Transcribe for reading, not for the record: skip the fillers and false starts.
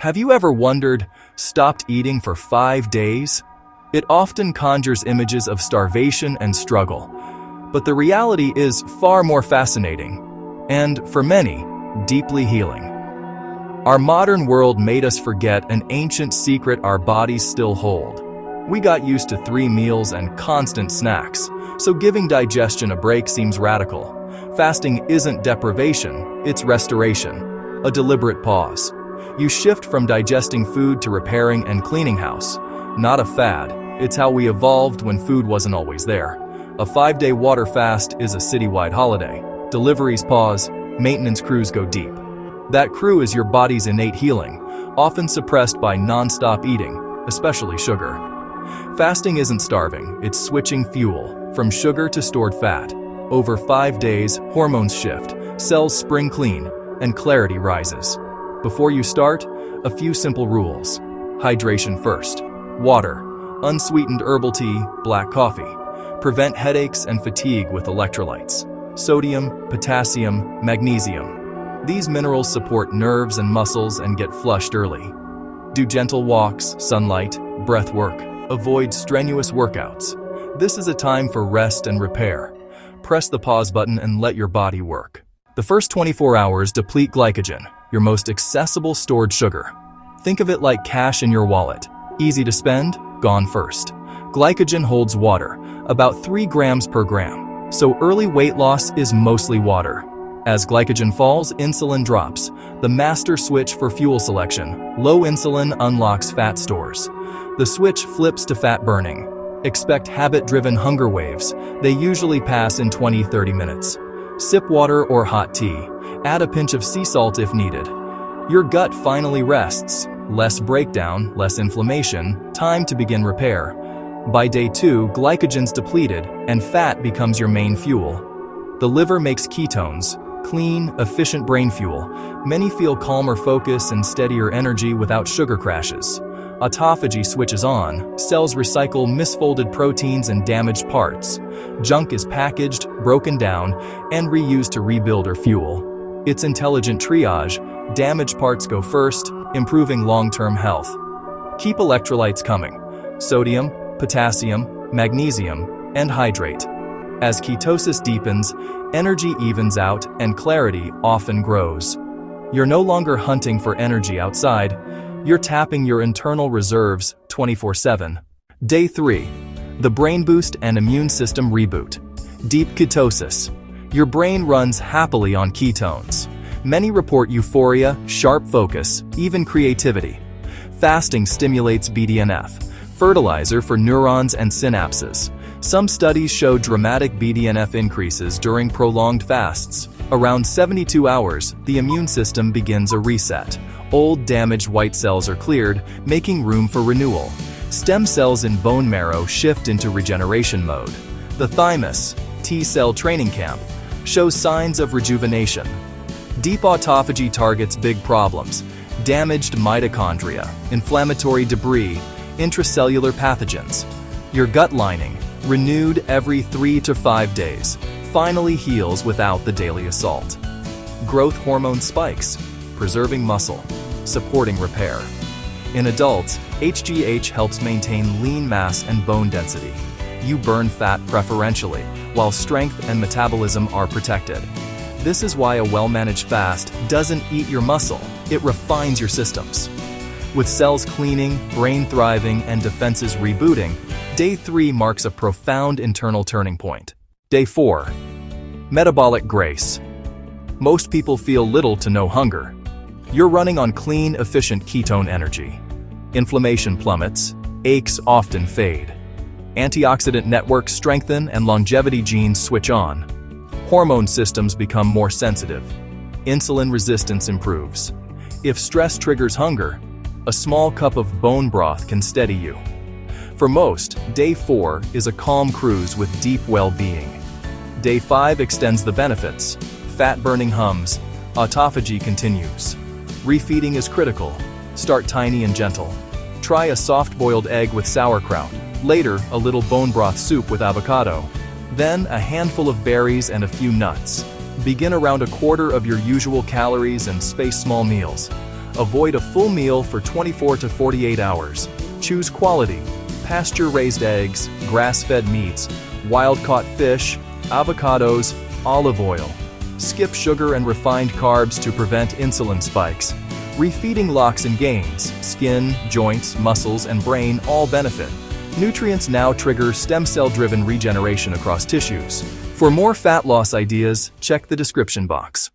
Have you ever wondered, stopped eating for 5 days? It often conjures images of starvation and struggle, but the reality is far more fascinating, and, for many, deeply healing. Our modern world made us forget an ancient secret our bodies still hold. We got used to 3 meals and constant snacks, so giving digestion a break seems radical. Fasting isn't deprivation, it's restoration, a deliberate pause. You shift from digesting food to repairing and cleaning house. Not a fad, it's how we evolved when food wasn't always there. A 5-day water fast is a citywide holiday. Deliveries pause, maintenance crews go deep. That crew is your body's innate healing, often suppressed by non-stop eating, especially sugar. Fasting isn't starving, it's switching fuel, from sugar to stored fat. Over 5 days, hormones shift, cells spring clean, and clarity rises. Before you start, a few simple rules. Hydration first. Water, unsweetened herbal tea, black coffee. Prevent headaches and fatigue with electrolytes. Sodium, potassium, magnesium. These minerals support nerves and muscles and get flushed early. Do gentle walks, sunlight, breath work. Avoid strenuous workouts. This is a time for rest and repair. Press the pause button and let your body work. The first 24 hours deplete glycogen, your most accessible stored sugar. Think of it like cash in your wallet. Easy to spend, gone first. Glycogen holds water, about 3 grams per gram, so early weight loss is mostly water. As glycogen falls, insulin drops, the master switch for fuel selection. Low insulin unlocks fat stores. The switch flips to fat burning. Expect habit-driven hunger waves. They usually pass in 20-30 minutes. Sip water or hot tea. Add a pinch of sea salt if needed. Your gut finally rests. Less breakdown, less inflammation, time to begin repair. By day 2, glycogen's depleted, and fat becomes your main fuel. The liver makes ketones, clean, efficient brain fuel. Many feel calmer focus and steadier energy without sugar crashes. Autophagy switches on. Cells recycle misfolded proteins and damaged parts. Junk is packaged, broken down, and reused to rebuild or fuel. It's intelligent triage. Damaged parts go first, improving long-term health. Keep electrolytes coming. Sodium, potassium, magnesium, and hydrate. As ketosis deepens, energy evens out and clarity often grows. You're no longer hunting for energy outside. You're tapping your internal reserves 24/7. Day 3. The brain boost and immune system reboot. Deep ketosis. Your brain runs happily on ketones. Many report euphoria, sharp focus, even creativity. Fasting stimulates BDNF, fertilizer for neurons and synapses. Some studies show dramatic BDNF increases during prolonged fasts. Around 72 hours, the immune system begins a reset. Old damaged white cells are cleared, making room for renewal. Stem cells in bone marrow shift into regeneration mode. The thymus, T-cell training camp, shows signs of rejuvenation. Deep autophagy targets big problems: damaged mitochondria, inflammatory debris, intracellular pathogens. Your gut lining, renewed every 3 to 5 days, finally heals without the daily assault. Growth hormone spikes, preserving muscle, supporting repair. In adults, HGH helps maintain lean mass and bone density. You burn fat preferentially, while strength and metabolism are protected. This is why a well-managed fast doesn't eat your muscle, it refines your systems. With cells cleaning, brain thriving, and defenses rebooting, Day 3 marks a profound internal turning point. Day 4. Metabolic grace. Most people feel little to no hunger. You're running on clean, efficient ketone energy. Inflammation plummets, aches often fade. Antioxidant networks strengthen and longevity genes switch on. Hormone systems become more sensitive. Insulin resistance improves. If stress triggers hunger, a small cup of bone broth can steady you. For most, Day 4 is a calm cruise with deep well-being. Day 5 extends the benefits. Fat-burning hums. Autophagy continues. Refeeding is critical. Start tiny and gentle. Try a soft-boiled egg with sauerkraut. Later, a little bone broth soup with avocado. Then, a handful of berries and a few nuts. Begin around a quarter of your usual calories and space small meals. Avoid a full meal for 24 to 48 hours. Choose quality: pasture-raised eggs, grass-fed meats, wild-caught fish, avocados, olive oil. Skip sugar and refined carbs to prevent insulin spikes. Refeeding locks and gains. Skin, joints, muscles, and brain all benefit. Nutrients now trigger stem cell-driven regeneration across tissues. For more fat loss ideas, check the description box.